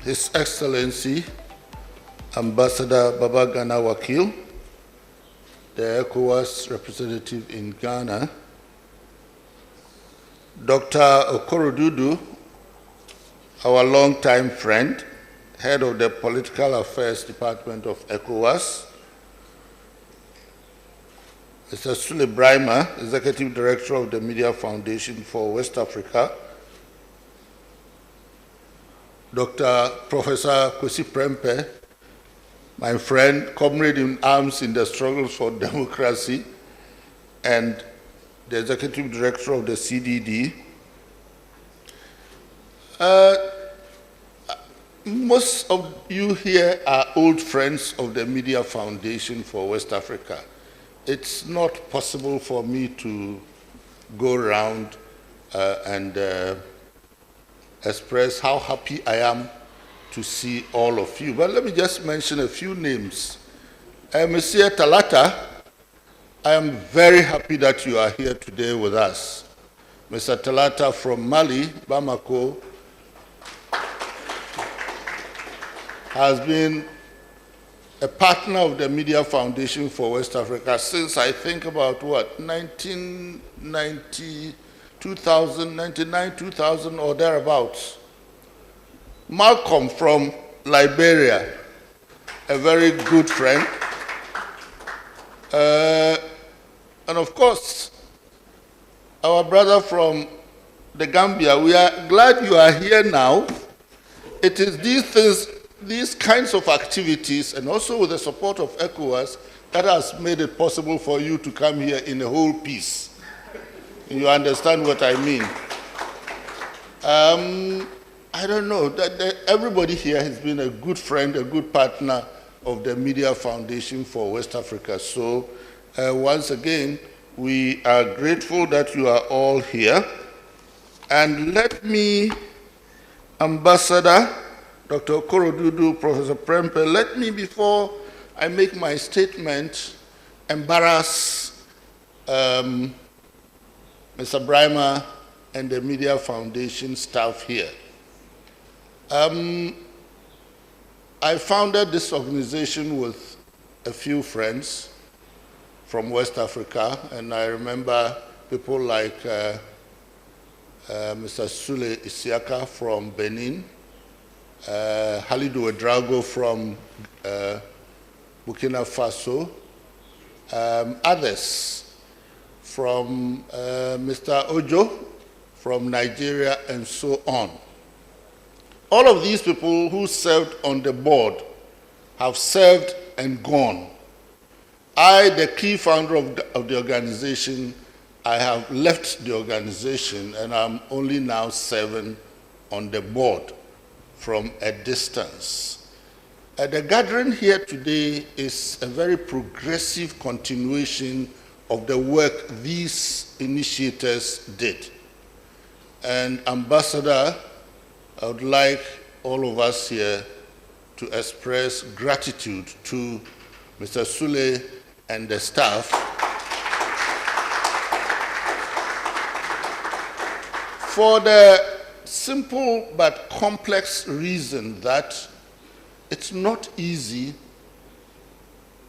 His Excellency, Ambassador Babagana Wakil, the ECOWAS representative in Ghana, Dr. Okorodudu, our longtime friend, head of the Political Affairs Department of ECOWAS, Mr. Sule Brima, Executive Director of the Media Foundation for West Africa, Dr. Professor Kwesi Prempeh, my friend, comrade in arms in the struggles for democracy, and the Executive Director of the CDD. Most of you here are old friends of the Media Foundation for West Africa. It's not possible for me to go around and express how happy I am to see all of you. But let me just mention a few names. Monsieur Talata, I am very happy that you are here today with us. Mr. Talata from Mali, Bamako, has been a partner of the Media Foundation for West Africa since I think about what, 1990, 2000, 99, 2000 or thereabouts. Malcolm from Liberia, a very good friend. And of course, our brother from the Gambia, we are glad you are here now. It is these things, these kinds of activities, and also with the support of ECOWAS, that has made it possible for you to come here in a whole piece. You understand what I mean? I don't know, everybody here has been a good friend, a good partner of the Media Foundation for West Africa. So once again, we are grateful that you are all here. And let me, Ambassador Dr. Okorodudu, Professor Prempeh, let me, before I make my statement, embarrass Mr. Brima and the Media Foundation staff here. I founded this organization with a few friends from West Africa, and I remember people like Mr. Sule Isiaka from Benin, Halidou Ouedraogo from Burkina Faso, others from Mr. Ojo from Nigeria, and so on. All of these people who served on the board have served and gone. I, the key founder of the organization, I have left the organization, and I'm only now serving on the board from a distance. The gathering here today is a very progressive continuation of the work these initiators did. And Ambassador, I would like all of us here to express gratitude to Mr. Sule and the staff for the simple but complex reason that it's not easy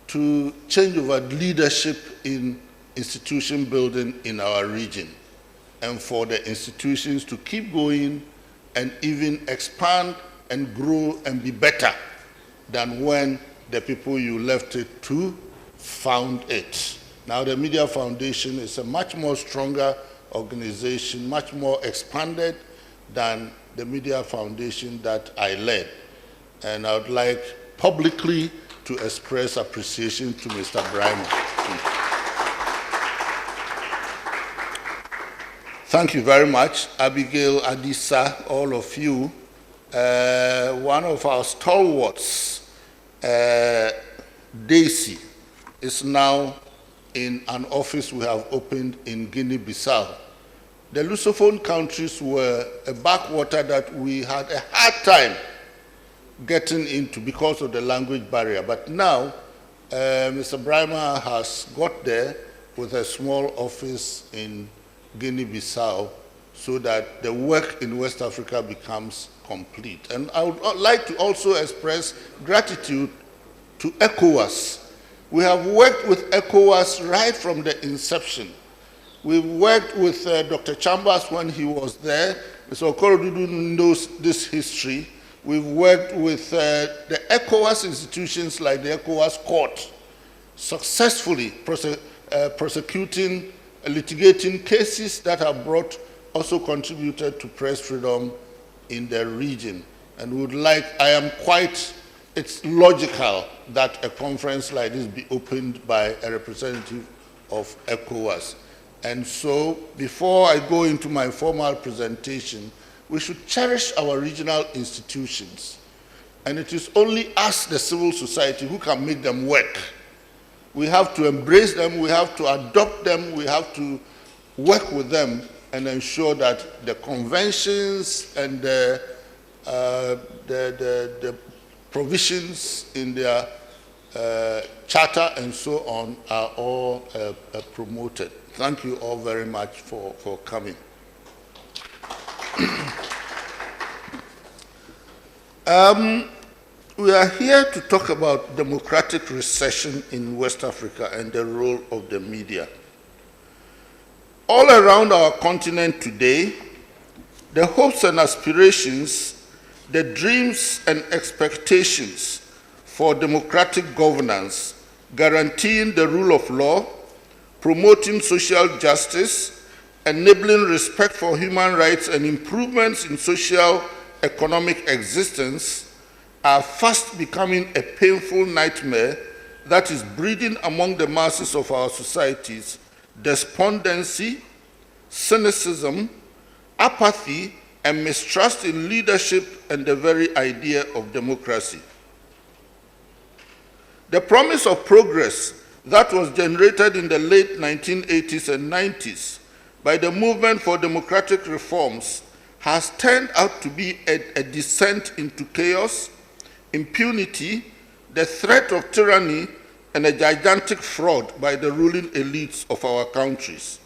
to change over leadership in institution building in our region, and for the institutions to keep going and even expand and grow and be better than when the people you left it to found it. Now the Media Foundation is a much more stronger organization, much more expanded than the Media Foundation that I led. And I would like publicly to express appreciation to Mr. Brima. Thank you very much, Abigail, Adisa, all of you. One of our stalwarts, Daisy, is now in an office we have opened in Guinea-Bissau. The Lusophone countries were a backwater that we had a hard time getting into because of the language barrier. But now, Mr. Brima has got there with a small office in Guinea-Bissau. so that the work in West Africa becomes complete. And I would like to also express gratitude to ECOWAS. We have worked with ECOWAS right from the inception. We've worked with Dr. Chambers when he was there. Mr. Okorodudu knows this history. We've worked with the ECOWAS institutions like the ECOWAS court, successfully prosecuting, litigating cases that have brought, also contributed to press freedom in the region. And would like, it's logical that a conference like this be opened by a representative of ECOWAS. And so, before I go into my formal presentation, we should cherish our regional institutions. And it is only us, the civil society, who can make them work. We have to embrace them, we have to adopt them, we have to work with them and ensure that the conventions and the provisions in their charter and so on are all promoted. Thank you all very much for coming. We are here to talk about democratic recession in West Africa and the role of the media. All around our continent today, the hopes and aspirations, the dreams and expectations for democratic governance, guaranteeing the rule of law, promoting social justice, enabling respect for human rights and improvements in social economic existence are fast becoming a painful nightmare that is breeding among the masses of our societies despondency, cynicism, apathy, and mistrust in leadership and the very idea of democracy. The promise of progress that was generated in the late 1980s and 90s by the movement for democratic reforms has turned out to be a descent into chaos, impunity, the threat of tyranny, and a gigantic fraud by the ruling elites of our countries.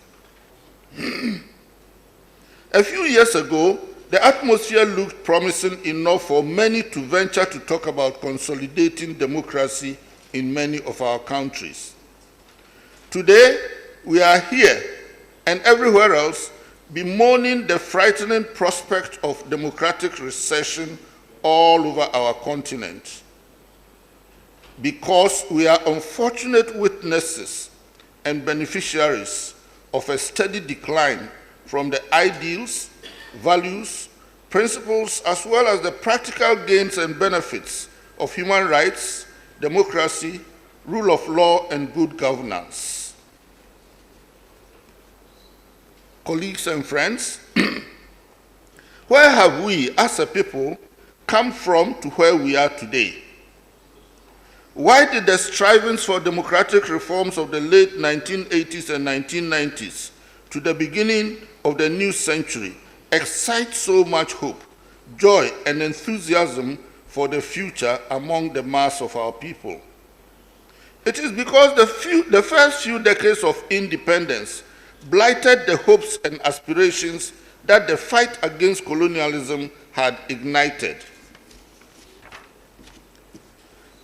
A few years ago, the atmosphere looked promising enough for many to venture to talk about consolidating democracy in many of our countries. Today, we are here and everywhere else bemoaning the frightening prospect of democratic recession all over our continent, because we are unfortunate witnesses and beneficiaries of a steady decline from the ideals, values, principles, as well as the practical gains and benefits of human rights, democracy, rule of law, and good governance. Colleagues and friends, where have we as a people come from to where we are today? Why did the strivings for democratic reforms of the late 1980s and 1990s to the beginning of the new century excite so much hope, joy, and enthusiasm for the future among the mass of our people? It is because the first few decades of independence blighted the hopes and aspirations that the fight against colonialism had ignited.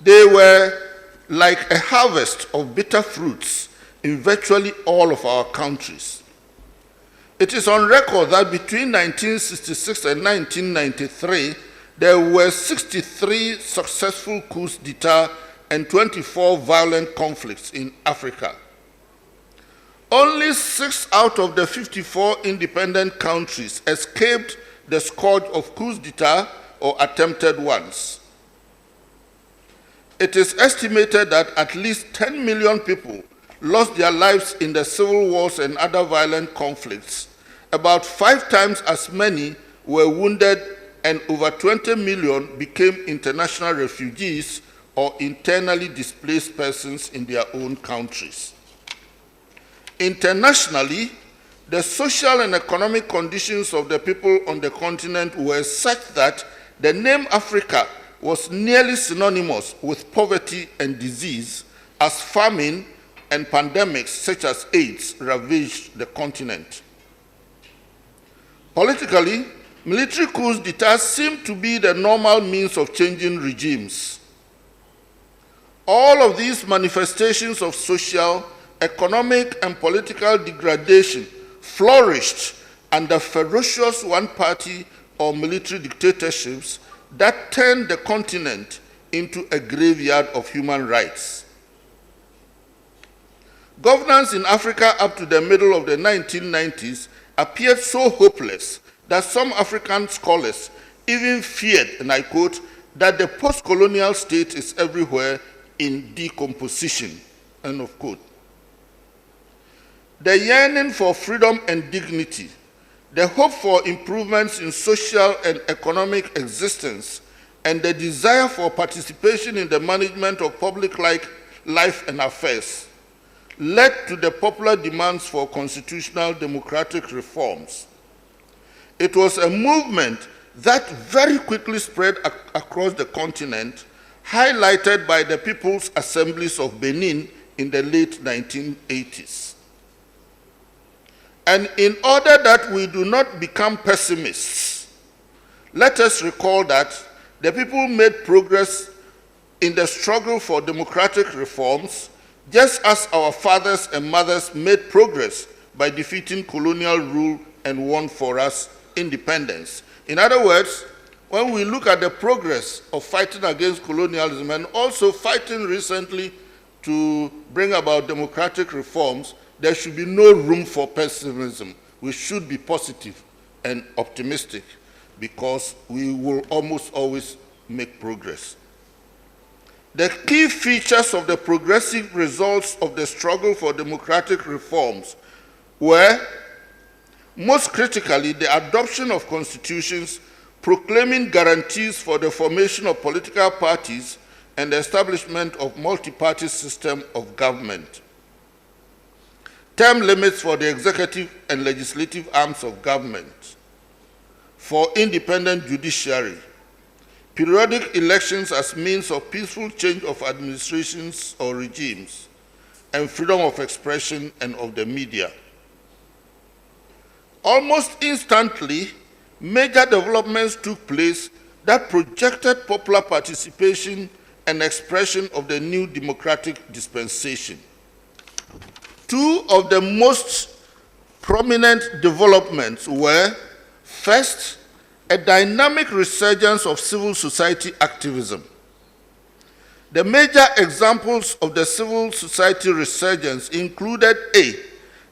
They were like a harvest of bitter fruits in virtually all of our countries. It is on record that between 1966 and 1993, there were 63 successful coups d'etat and 24 violent conflicts in Africa. Only 6 out of the 54 independent countries escaped the scourge of coups d'etat or attempted ones. It is estimated that at least 10 million people lost their lives in the civil wars and other violent conflicts. About 5 times as many were wounded, and over 20 million became international refugees or internally displaced persons in their own countries. Internationally, the social and economic conditions of the people on the continent were such that the name Africa was nearly synonymous with poverty and disease, as famine and pandemics such as AIDS ravaged the continent. Politically, military coups d'etat seem to be the normal means of changing regimes. All of these manifestations of social, economic, and political degradation flourished under ferocious one-party or military dictatorships that turned the continent into a graveyard of human rights. Governance in Africa up to the middle of the 1990s appeared so hopeless that some African scholars even feared, and I quote, that the post-colonial state is everywhere in decomposition, end of quote. The yearning for freedom and dignity, the hope for improvements in social and economic existence, and the desire for participation in the management of public life and affairs led to the popular demands for constitutional democratic reforms. It was a movement that very quickly spread across the continent, highlighted by the People's Assemblies of Benin in the late 1980s. And in order that we do not become pessimists, let us recall that the people made progress in the struggle for democratic reforms, just as our fathers and mothers made progress by defeating colonial rule and won for us independence. In other words, when we look at the progress of fighting against colonialism and also fighting recently to bring about democratic reforms, there should be no room for pessimism. We should be positive and optimistic because we will almost always make progress. The key features of the progressive results of the struggle for democratic reforms were, most critically, the adoption of constitutions proclaiming guarantees for the formation of political parties and the establishment of multi-party system of government, term limits for the executive and legislative arms of government, for independent judiciary, periodic elections as means of peaceful change of administrations or regimes, and freedom of expression and of the media. Almost instantly, major developments took place that projected popular participation and expression of the new democratic dispensation. Two of the most prominent developments were, first, a dynamic resurgence of civil society activism. The major examples of the civil society resurgence included A,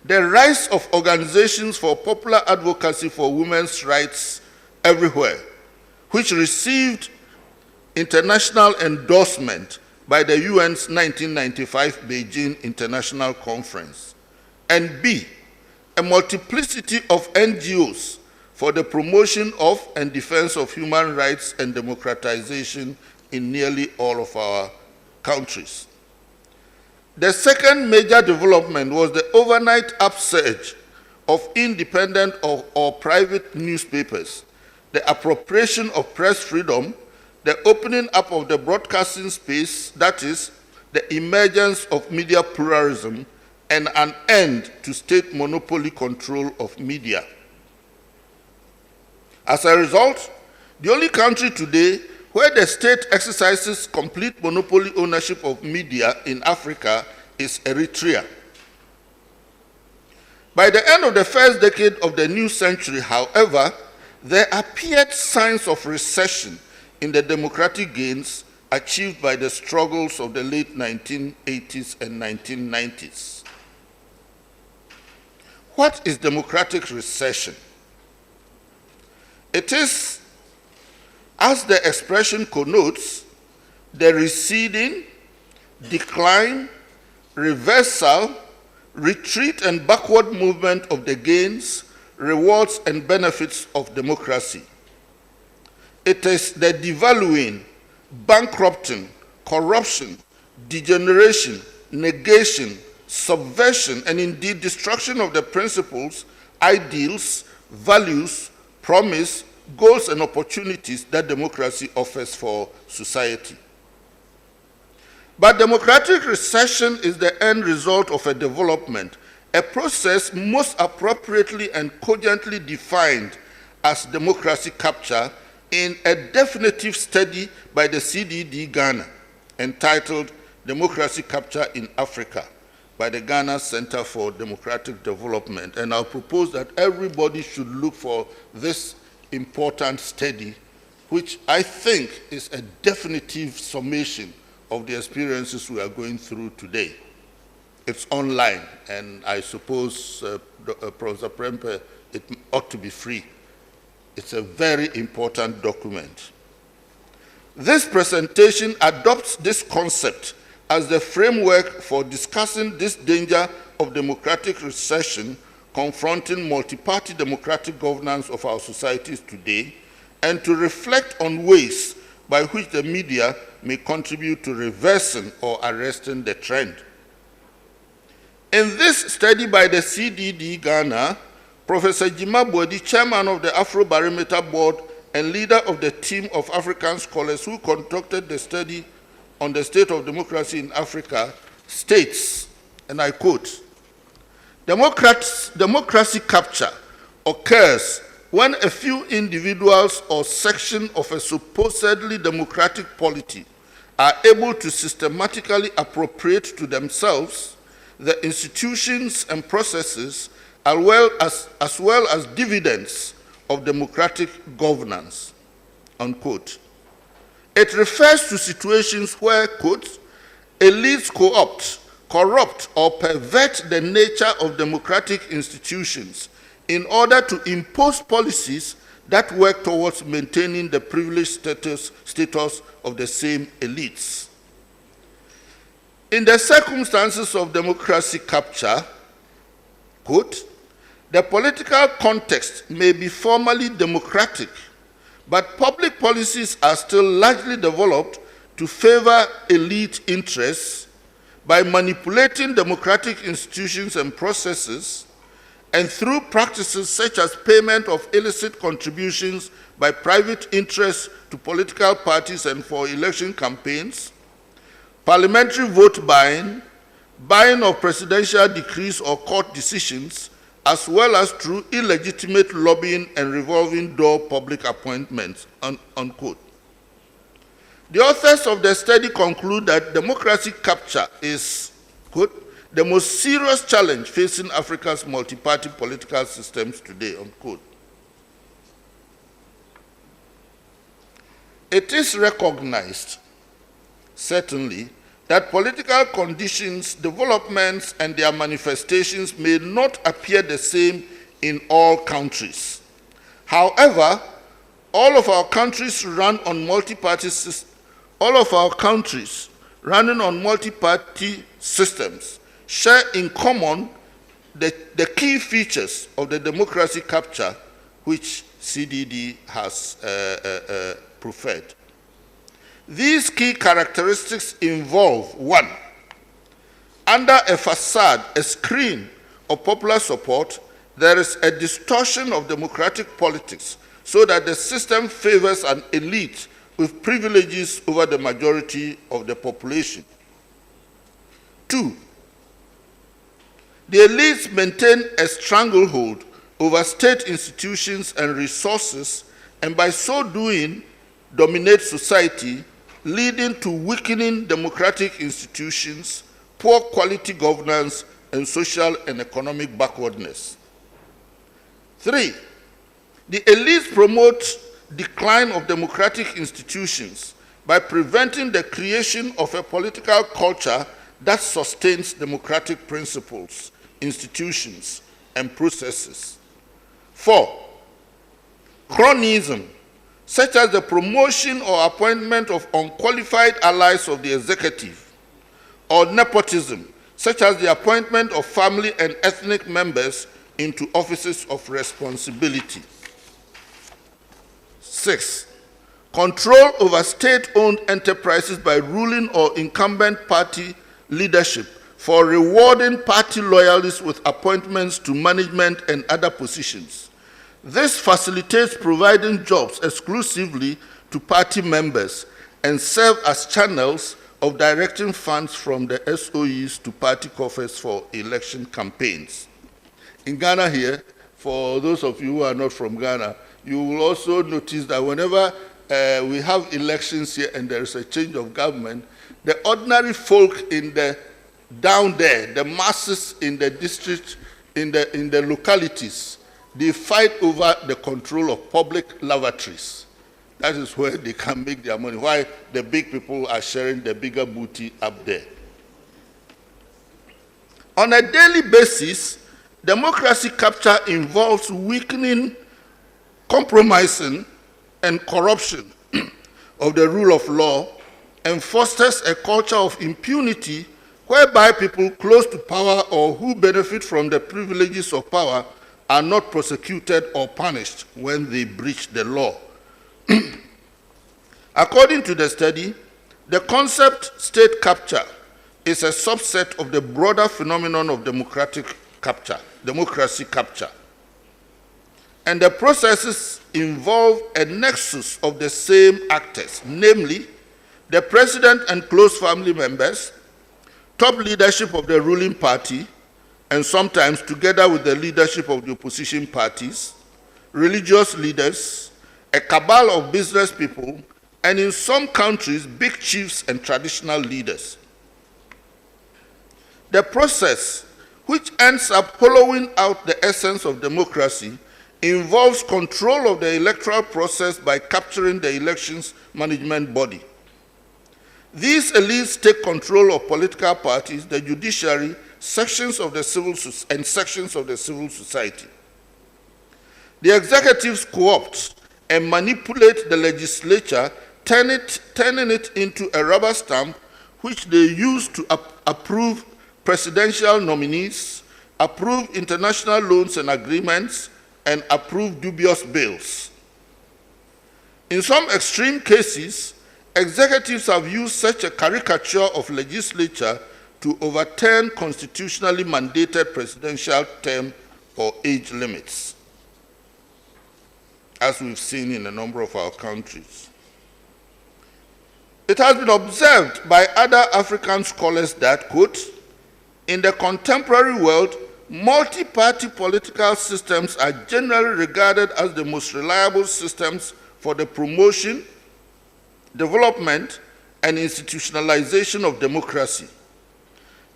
the rise of organizations for popular advocacy for women's rights everywhere, which received international endorsement by the UN's 1995 Beijing International Conference, and B, a multiplicity of NGOs for the promotion of and defense of human rights and democratization in nearly all of our countries. The second major development was the overnight upsurge of independent or private newspapers, the appropriation of press freedom, the opening up of the broadcasting space, that is, the emergence of media pluralism, and an end to state monopoly control of media. As a result, the only country today where the state exercises complete monopoly ownership of media in Africa is Eritrea. By the end of the first decade of the new century, however, there appeared signs of recession in the democratic gains achieved by the struggles of the late 1980s and 1990s. What is democratic recession? It is, as the expression connotes, the receding, decline, reversal, retreat, and backward movement of the gains, rewards, and benefits of democracy. It is the devaluing, bankrupting, corruption, degeneration, negation, subversion, and indeed destruction of the principles, ideals, values, promise, goals, and opportunities that democracy offers for society. But democratic recession is the end result of a development, a process most appropriately and cogently defined as democracy capture in a definitive study by the CDD Ghana entitled Democracy Capture in Africa by the Ghana Center for Democratic Development. And I'll propose that everybody should look for this important study, which I think is a definitive summation of the experiences we are going through today. It's online, and I suppose, Professor Prempe, it ought to be free. It's a very important document. This presentation adopts this concept as the framework for discussing this danger of democratic recession confronting multi-party democratic governance of our societies today, and to reflect on ways by which the media may contribute to reversing or arresting the trend. In this study by the CDD Ghana, Professor Jima Bodi, chairman of the Afrobarometer Board and leader of the team of African scholars who conducted the study on the state of democracy in Africa, states, and I quote, democracy capture occurs when a few individuals or sections of a supposedly democratic polity are able to systematically appropriate to themselves the institutions and processes as well as dividends of democratic governance, unquote. It refers to situations where, quote, elites co-opt, corrupt, or pervert the nature of democratic institutions in order to impose policies that work towards maintaining the privileged status of the same elites. In the circumstances of democracy capture, quote, the political context may be formally democratic, but public policies are still largely developed to favor elite interests by manipulating democratic institutions and processes, and through practices such as payment of illicit contributions by private interests to political parties and for election campaigns, parliamentary vote buying, buying of presidential decrees or court decisions, as well as through illegitimate lobbying and revolving door public appointments, unquote. The authors of the study conclude that democracy capture is, quote, the most serious challenge facing Africa's multi-party political systems today, unquote. It is recognized, certainly, that political conditions, developments, and their manifestations may not appear the same in all countries. However, all of our countries running on multi-party systems share in common the key features of the democracy capture which CDD has preferred. These key characteristics involve, one, under a facade, a screen of popular support, there is a distortion of democratic politics so that the system favors an elite with privileges over the majority of the population. Two, the elites maintain a stranglehold over state institutions and resources, and by so doing, dominate society, leading to weakening democratic institutions, poor quality governance, and social and economic backwardness. Three, the elites promote decline of democratic institutions by preventing the creation of a political culture that sustains democratic principles, institutions, and processes. Four, cronyism, such as the promotion or appointment of unqualified allies of the executive, or nepotism, such as the appointment of family and ethnic members into offices of responsibility. Six, control over state-owned enterprises by ruling or incumbent party leadership for rewarding party loyalists with appointments to management and other positions. This facilitates providing jobs exclusively to party members and serve as channels of directing funds from the SOEs to party coffers for election campaigns. In Ghana here, for those of you who are not from Ghana, you will also notice that whenever we have elections here and there is a change of government, the ordinary folk down there, the masses in the district, in the localities, they fight over the control of public lavatories. That is where they can make their money, while the big people are sharing the bigger booty up there. On a daily basis, democracy capture involves weakening, compromising, and corruption of the rule of law, and fosters a culture of impunity whereby people close to power or who benefit from the privileges of power are not prosecuted or punished when they breach the law. According to the study, the concept state capture is a subset of the broader phenomenon of democracy capture. And the processes involve a nexus of the same actors, namely the president and close family members, top leadership of the ruling party, and sometimes together with the leadership of the opposition parties, religious leaders, a cabal of business people, and in some countries, big chiefs and traditional leaders. The process, which ends up hollowing out the essence of democracy, involves control of the electoral process by capturing the elections management body. These elites take control of political parties, the judiciary, sections of the civil society. The executives co-opt and manipulate the legislature, turning it into a rubber stamp which they use to approve presidential nominees, approve international loans and agreements, and approve dubious bills. In some extreme cases, executives have used such a caricature of legislature to overturn constitutionally mandated presidential term or age limits, as we've seen in a number of our countries. It has been observed by other African scholars that, quote, in the contemporary world, multi-party political systems are generally regarded as the most reliable systems for the promotion, development, and institutionalization of democracy.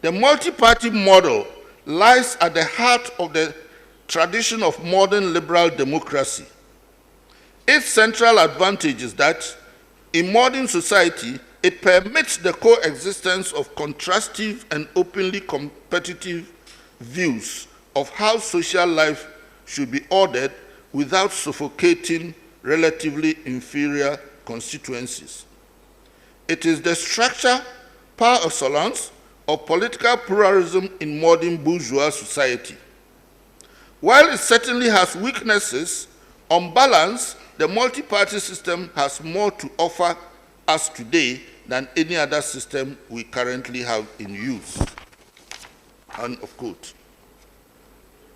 The multi-party model lies at the heart of the tradition of modern liberal democracy. Its central advantage is that in modern society, it permits the coexistence of contrastive and openly competitive views of how social life should be ordered without suffocating relatively inferior constituencies. It is the structure par excellence of political pluralism in modern bourgeois society. While it certainly has weaknesses, on balance, the multi-party system has more to offer us today than any other system we currently have in use. End of quote.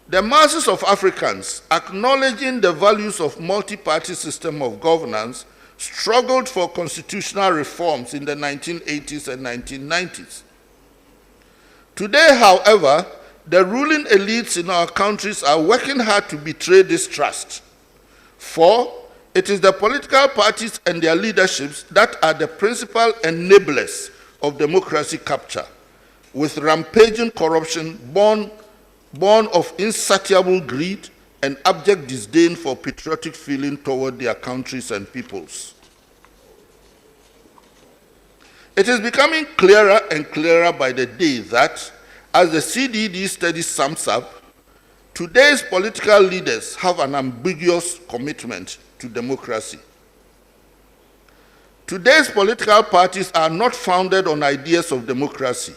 The masses of Africans, acknowledging the values of multi-party system of governance, struggled for constitutional reforms in the 1980s and 1990s. Today, however, the ruling elites in our countries are working hard to betray this trust. For it is the political parties and their leaderships that are the principal enablers of democracy capture, with rampaging corruption born of insatiable greed and abject disdain for patriotic feeling toward their countries and peoples. It is becoming clearer and clearer by the day that, as the CDD study sums up, today's political leaders have an ambiguous commitment to democracy. Today's political parties are not founded on ideas of democracy.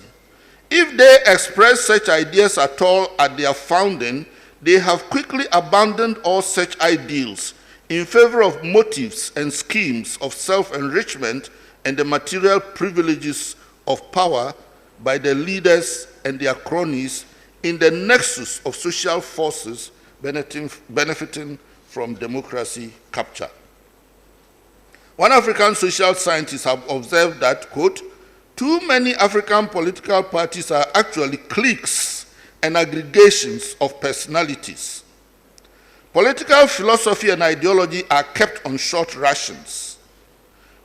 If they express such ideas at all at their founding, they have quickly abandoned all such ideals in favor of motives and schemes of self-enrichment and the material privileges of power by the leaders and their cronies in the nexus of social forces benefiting from democracy capture. One African social scientist has observed that, quote, too many African political parties are actually cliques and aggregations of personalities. Political philosophy and ideology are kept on short rations.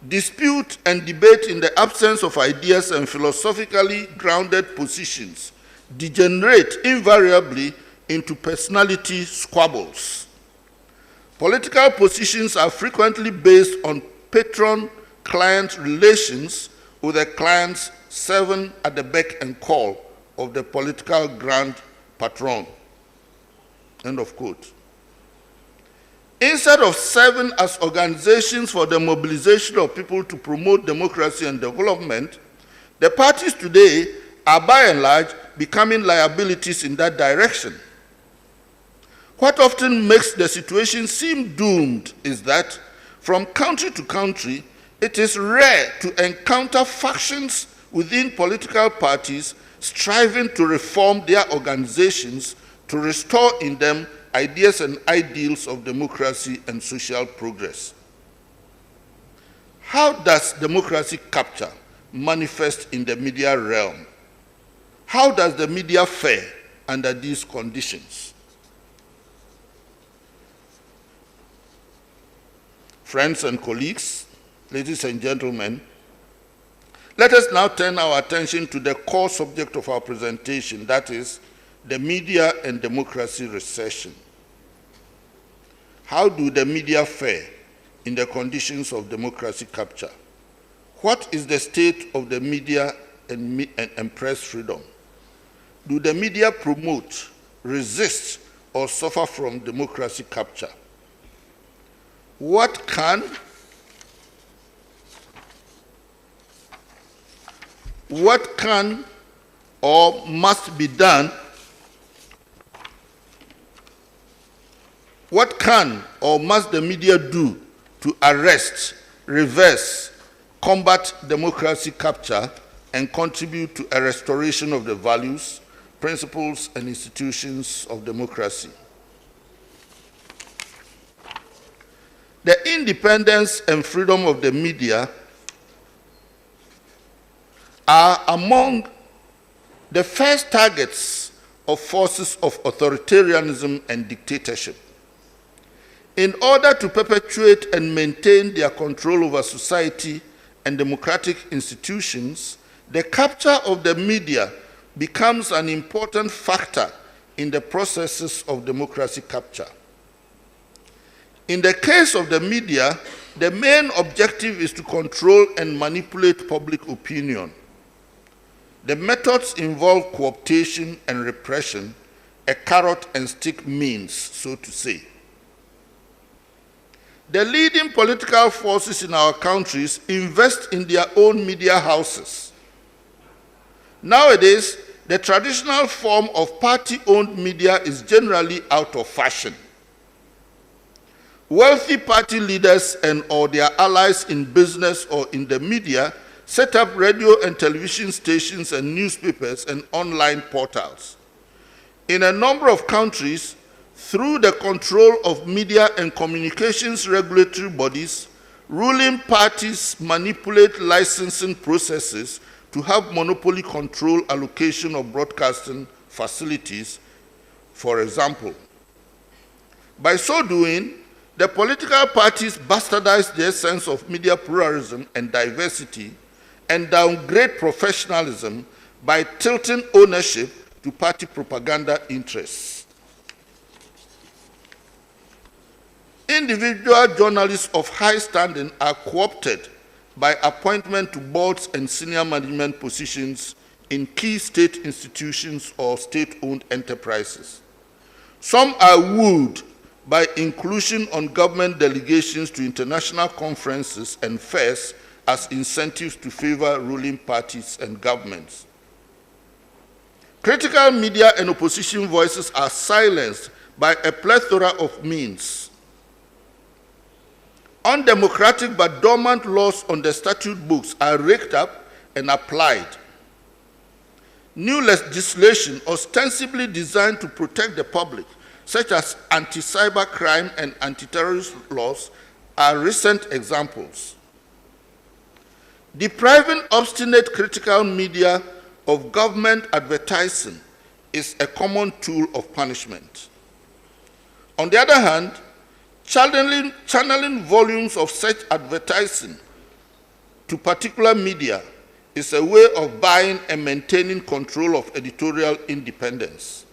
Dispute and debate in the absence of ideas and philosophically grounded positions degenerate invariably into personality squabbles. Political positions are frequently based on patron-client relations, with the clients serving at the beck and call of the political grand patron. End of quote. Instead of serving as organizations for the mobilization of people to promote democracy and development, the parties today are by and large becoming liabilities in that direction. What often makes the situation seem doomed is that from country to country, it is rare to encounter factions within political parties striving to reform their organizations to restore in them ideas and ideals of democracy and social progress. How does democracy capture manifest in the media realm? How does the media fare under these conditions? Friends and colleagues, ladies and gentlemen, let us now turn our attention to the core subject of our presentation, that is, the media and democracy recession. How do the media fare in the conditions of democracy capture? What is the state of the media and press freedom? Do the media promote, resist, or suffer from democracy capture? What can or must be done? What can or must the media do to arrest, reverse, combat democracy capture, and contribute to a restoration of the values, principles, and institutions of democracy? The independence and freedom of the media are among the first targets of forces of authoritarianism and dictatorship. In order to perpetuate and maintain their control over society and democratic institutions, the capture of the media becomes an important factor in the processes of democracy capture. In the case of the media, the main objective is to control and manipulate public opinion. The methods involve cooptation and repression, a carrot and stick means, so to say. The leading political forces in our countries invest in their own media houses. Nowadays, the traditional form of party-owned media is generally out of fashion. Wealthy party leaders and/or their allies in business or in the media set up radio and television stations and newspapers and online portals. In a number of countries, through the control of media and communications regulatory bodies, ruling parties manipulate licensing processes to have monopoly control allocation of broadcasting facilities, for example. By so doing, the political parties bastardize their sense of media pluralism and diversity and downgrade professionalism by tilting ownership to party propaganda interests. Individual journalists of high standing are co-opted by appointment to boards and senior management positions in key state institutions or state-owned enterprises. Some are wooed by inclusion on government delegations to international conferences and fairs as incentives to favor ruling parties and governments. Critical media and opposition voices are silenced by a plethora of means. Undemocratic but dormant laws on the statute books are raked up and applied. New legislation ostensibly designed to protect the public, such as anti-cybercrime and anti-terrorist laws, are recent examples. Depriving obstinate critical media of government advertising is a common tool of punishment. On the other hand, channeling volumes of such advertising to particular media is a way of buying and maintaining control of editorial independence.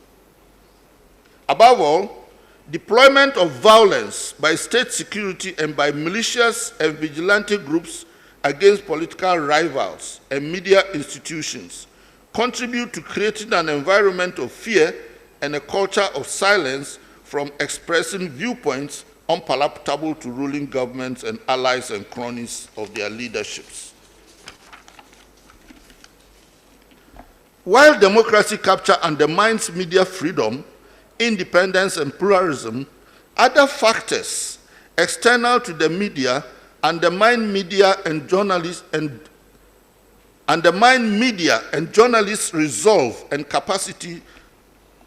Above all, deployment of violence by state security and by militias and vigilante groups against political rivals and media institutions contribute to creating an environment of fear and a culture of silence from expressing viewpoints unpalatable to ruling governments and allies and cronies of their leaderships. While democracy capture undermines media freedom, independence, and pluralism, other factors external to the media undermine media and journalists' resolve and capacity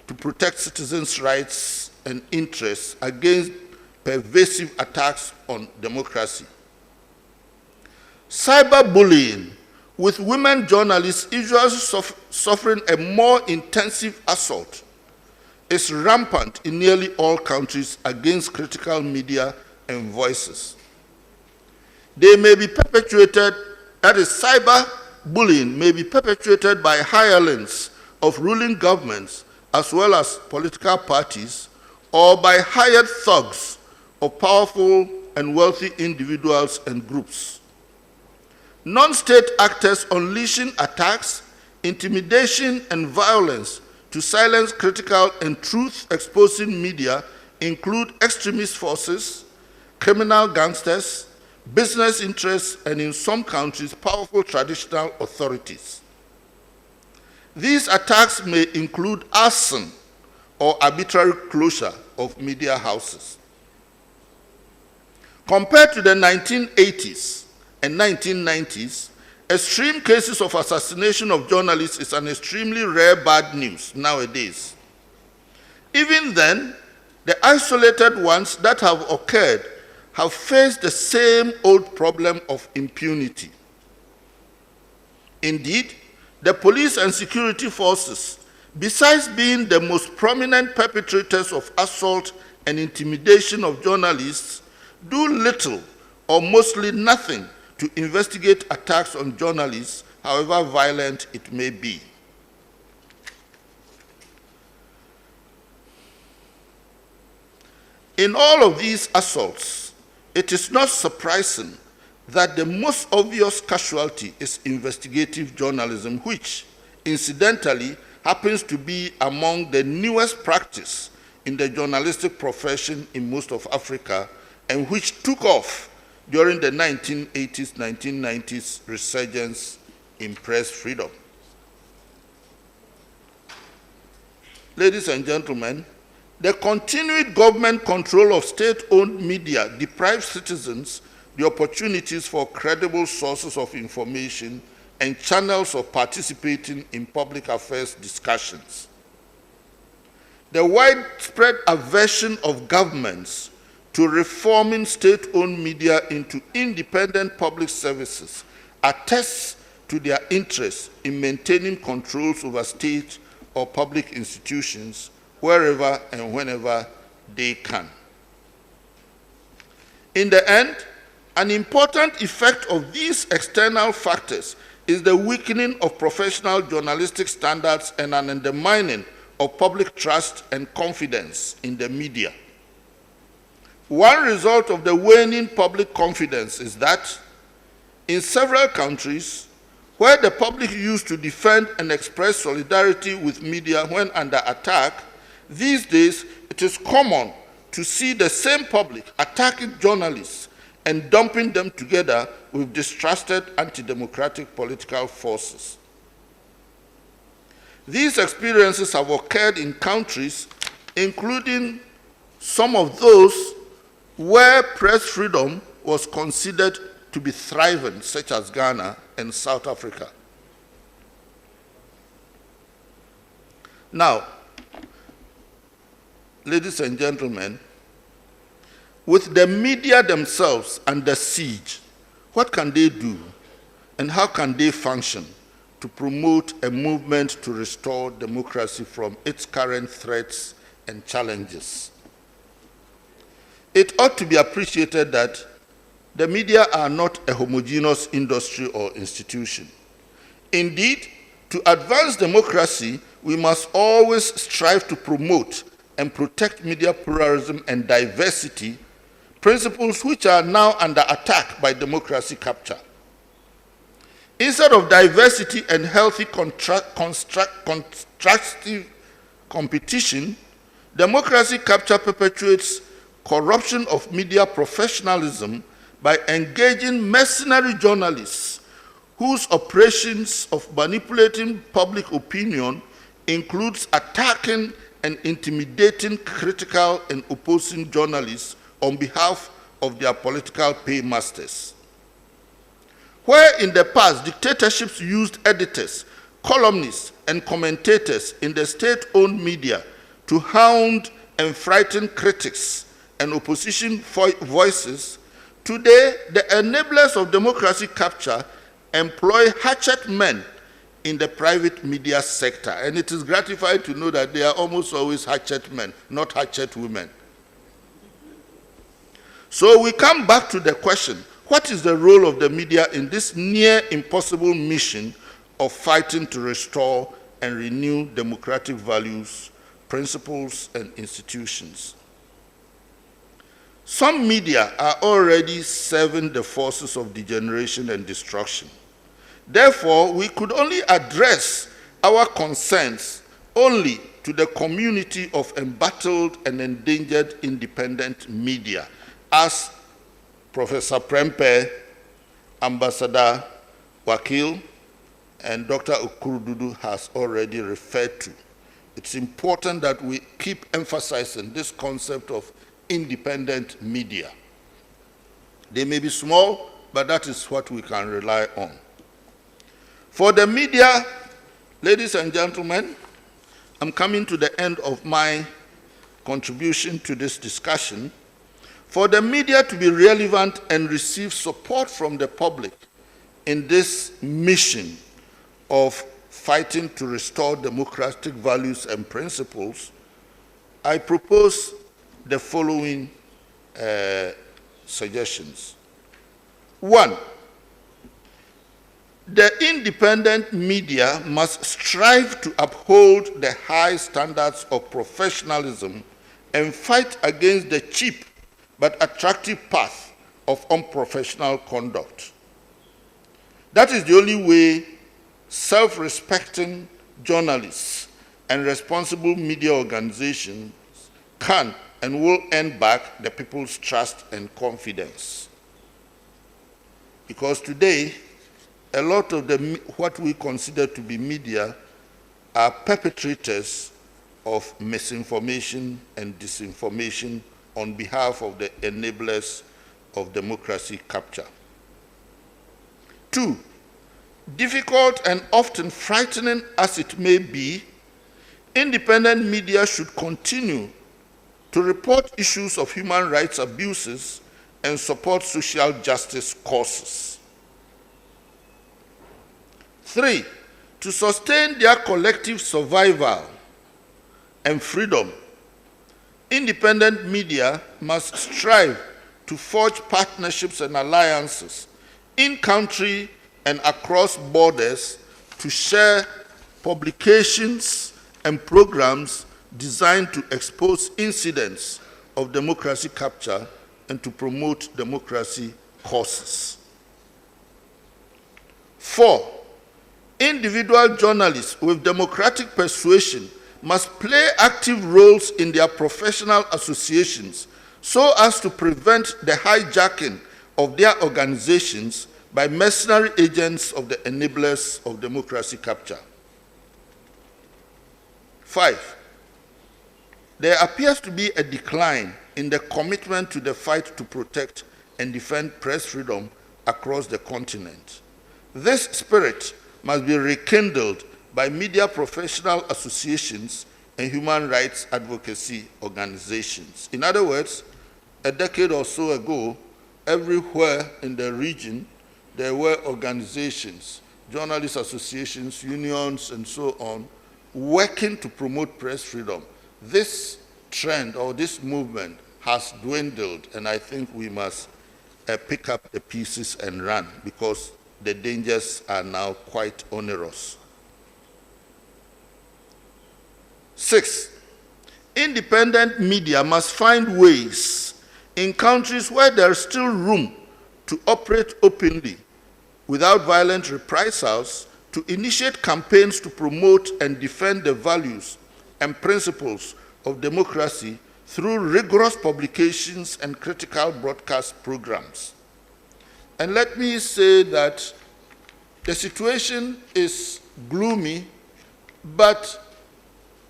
to protect citizens' rights and interests against pervasive attacks on democracy. Cyberbullying, with women journalists usually suffering a more intensive assault, is rampant in nearly all countries against critical media and voices. They may be perpetuated, that is, cyberbullying may be perpetuated by hirelings of ruling governments as well as political parties, or by hired thugs of powerful and wealthy individuals and groups. Non-state actors unleashing attacks, intimidation, and violence to silence critical and truth-exposing media include extremist forces, criminal gangsters, business interests, and in some countries, powerful traditional authorities. These attacks may include arson or arbitrary closure of media houses. Compared to the 1980s and 1990s, extreme cases of assassination of journalists is an extremely rare bad news nowadays. Even then, the isolated ones that have occurred have faced the same old problem of impunity. Indeed, the police and security forces, besides being the most prominent perpetrators of assault and intimidation of journalists, do little or mostly nothing to investigate attacks on journalists, however violent it may be. In all of these assaults, it is not surprising that the most obvious casualty is investigative journalism, which, incidentally, happens to be among the newest practice in the journalistic profession in most of Africa, and which took off during the 1980s, 1990s resurgence in press freedom. Ladies and gentlemen, the continued government control of state-owned media deprives citizens the opportunities for credible sources of information and channels of participating in public affairs discussions. The widespread aversion of governments to reforming state-owned media into independent public services attests to their interest in maintaining controls over state or public institutions wherever and whenever they can. In the end, an important effect of these external factors is the weakening of professional journalistic standards and an undermining of public trust and confidence in the media. One result of the waning public confidence is that in several countries, where the public used to defend and express solidarity with media when under attack, these days it is common to see the same public attacking journalists and dumping them together with distrusted anti-democratic political forces. These experiences have occurred in countries, including some of those where press freedom was considered to be thriving, such as Ghana and South Africa. Now, ladies and gentlemen, with the media themselves under siege, what can they do and how can they function to promote a movement to restore democracy from its current threats and challenges? it ought to be appreciated that the media are not a homogeneous industry or institution. Indeed, to advance democracy, we must always strive to promote and protect media pluralism and diversity, principles which are now under attack by democracy capture. Instead of diversity and healthy constructive competition, democracy capture perpetuates corruption of media professionalism by engaging mercenary journalists whose operations of manipulating public opinion includes attacking and intimidating critical and opposing journalists on behalf of their political paymasters. Where in the past dictatorships used editors, columnists, and commentators in the state-owned media to hound and frighten critics and opposition voices, today the enablers of democracy capture employ hatchet men in the private media sector. And it is gratifying to know that they are almost always hatchet men, not hatchet women. So we come back to the question, what is the role of the media in this near impossible mission of fighting to restore and renew democratic values, principles, and institutions? Some media are already serving the forces of degeneration and destruction. Therefore, we could only address our concerns only to the community of embattled and endangered independent media, as Professor Prempeh, Ambassador Wakil, and Dr. Okurududu has already referred to. It's important that we keep emphasizing this concept of independent media. They may be small, but that is what we can rely on. For the media, ladies and gentlemen, I'm coming to the end of my contribution to this discussion. For the media to be relevant and receive support from the public in this mission of fighting to restore democratic values and principles, I propose the following suggestions. One, the independent media must strive to uphold the high standards of professionalism and fight against the cheap but attractive path of unprofessional conduct. That is the only way self-respecting journalists and responsible media organizations can and will earn back the people's trust and confidence. Because today, a lot of what we consider to be media are perpetrators of misinformation and disinformation on behalf of the enablers of democracy capture. Two, difficult and often frightening as it may be, independent media should continue to report issues of human rights abuses and support social justice causes. Three, to sustain their collective survival and freedom, independent media must strive to forge partnerships and alliances in country and across borders to share publications and programs designed to expose incidents of democracy capture and to promote democracy causes. Four, individual journalists with democratic persuasion must play active roles in their professional associations so as to prevent the hijacking of their organizations by mercenary agents of the enablers of democracy capture. Five, there appears to be a decline in the commitment to the fight to protect and defend press freedom across the continent. This spirit must be rekindled by media professional associations and human rights advocacy organizations. In other words, a decade or so ago, everywhere in the region, there were organizations, journalist associations, unions, and so on, working to promote press freedom. This trend or this movement has dwindled, and I think we must pick up the pieces and run, because the dangers are now quite onerous. 6, independent media must find ways in countries where there is still room to operate openly without violent reprisals to initiate campaigns to promote and defend the values and principles of democracy through rigorous publications and critical broadcast programs. And let me say that the situation is gloomy, but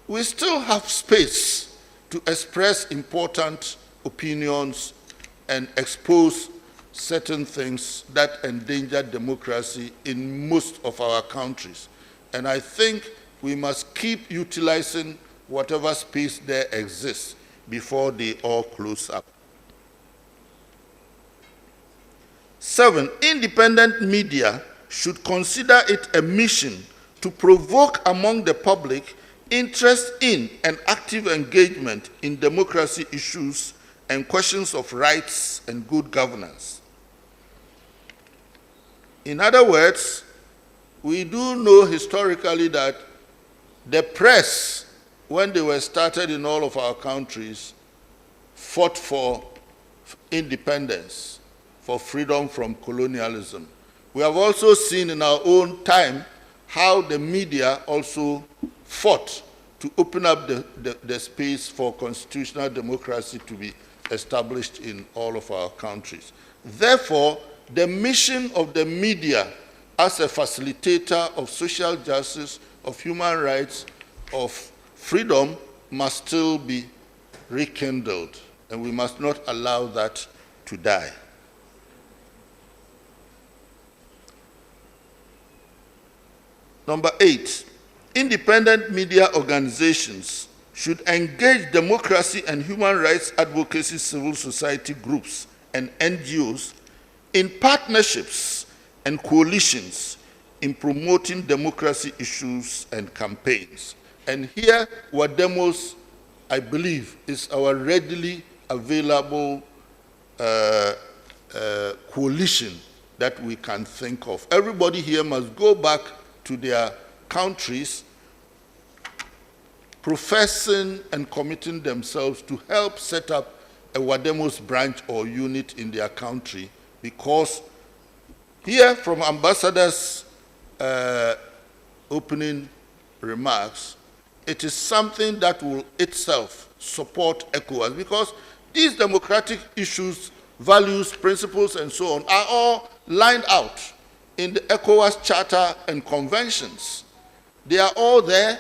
we still have space to express important opinions and expose certain things that endanger democracy in most of our countries. And I think we must keep utilizing whatever space there exists before they all close up. 7, independent media should consider it a mission to provoke among the public interest in and active engagement in democracy issues and questions of rights and good governance. In other words, we do know historically that the press, when they were started in all of our countries, fought for independence, for freedom from colonialism. We have also seen in our own time how the media also fought to open up the space for constitutional democracy to be established in all of our countries. Therefore, the mission of the media as a facilitator of social justice, of human rights, of freedom must still be rekindled, and we must not allow that to die. Number 8, independent media organizations should engage democracy and human rights advocacy civil society groups and NGOs in partnerships and coalitions in promoting democracy issues and campaigns. And here, Wademos, I believe, is our readily available coalition that we can think of. Everybody here must go back to their countries, professing and committing themselves to help set up a Wademos branch or unit in their country, because here from Ambassador's opening remarks, it is something that will itself support ECOWAS, because these democratic issues, values, principles, and so on are all lined out in the ECOWAS Charter and conventions. They are all there,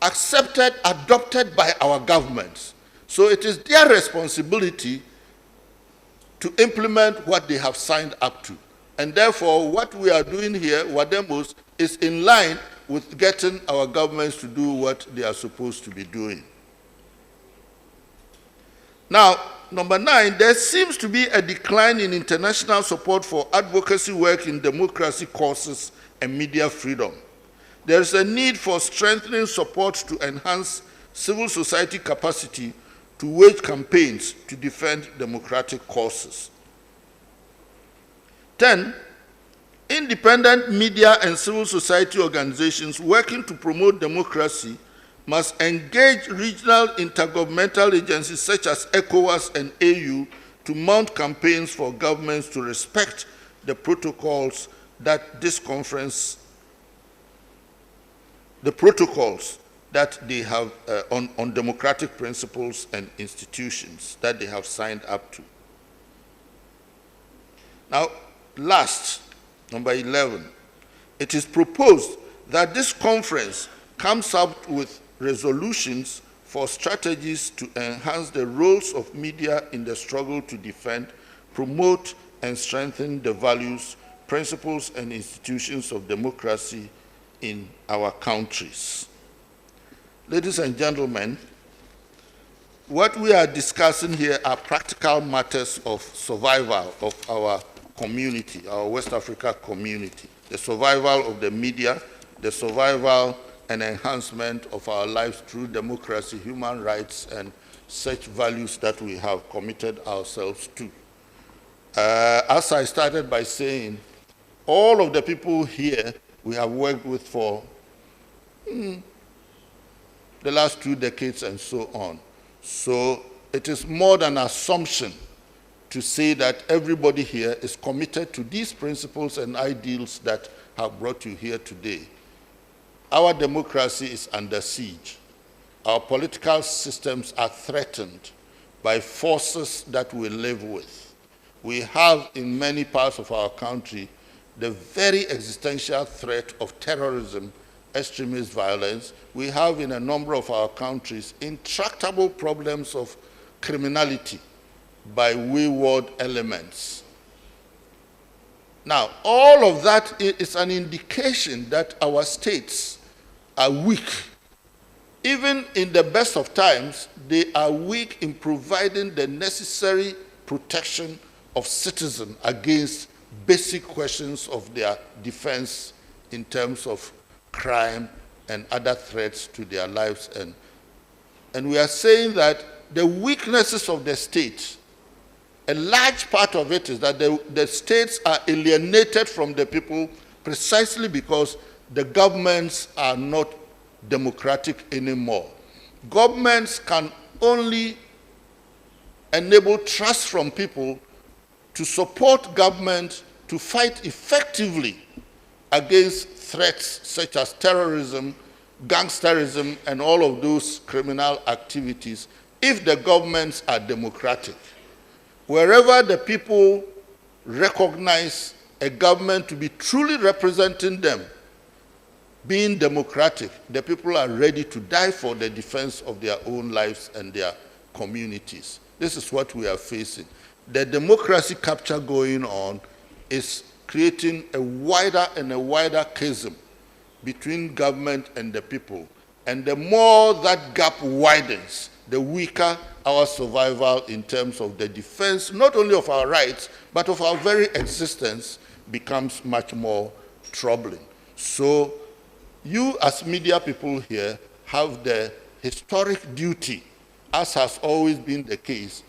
accepted, adopted by our governments. So it is their responsibility to implement what they have signed up to. And therefore, what we are doing here, Wademos, is in line with getting our governments to do what they are supposed to be doing. Now, number 9, there seems to be a decline in international support for advocacy work in democracy causes and media freedom. There is a need for strengthening support to enhance civil society capacity to wage campaigns to defend democratic causes. 10, independent media and civil society organizations working to promote democracy must engage regional intergovernmental agencies such as ECOWAS and AU to mount campaigns for governments to respect the protocols that this conference, the protocols that they have on democratic principles and institutions that they have signed up to. Now, last, number 11, it is proposed that this conference comes up with resolutions for strategies to enhance the roles of media in the struggle to defend, promote, and strengthen the values, principles, and institutions of democracy in our countries. Ladies and gentlemen, what we are discussing here are practical matters of survival of our community, our West Africa community, the survival of the media, the survival and enhancement of our lives through democracy, human rights, and such values that we have committed ourselves to. As I started by saying, all of the people here we have worked with for the last 2 decades and so on. So it is more than an assumption to say that everybody here is committed to these principles and ideals that have brought you here today. Our democracy is under siege. Our political systems are threatened by forces that we live with. We have in many parts of our country the very existential threat of terrorism, extremist violence. We have in a number of our countries intractable problems of criminality by wayward elements. Now, all of that is an indication that our states are weak. Even in the best of times, they are weak in providing the necessary protection of citizens against basic questions of their defense in terms of crime and other threats to their lives. And we are saying that the weaknesses of the state, a large part of it is that the states are alienated from the people precisely because the governments are not democratic anymore. Governments can only enable trust from people to support government to fight effectively against threats such as terrorism, gangsterism, and all of those criminal activities if the governments are democratic. Wherever the people recognize a government to be truly representing them, being democratic, the people are ready to die for the defense of their own lives and their communities. This is what we are facing. The democracy capture going on is creating a wider and a wider chasm between government and the people. And the more that gap widens, the weaker our survival in terms of the defense, not only of our rights, but of our very existence becomes much more troubling. So you as media people here have the historic duty, as has always been the case,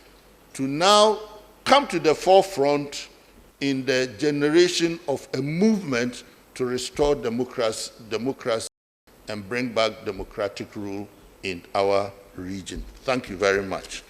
to now come to the forefront in the generation of a movement to restore democracy and bring back democratic rule in our region. Thank you very much.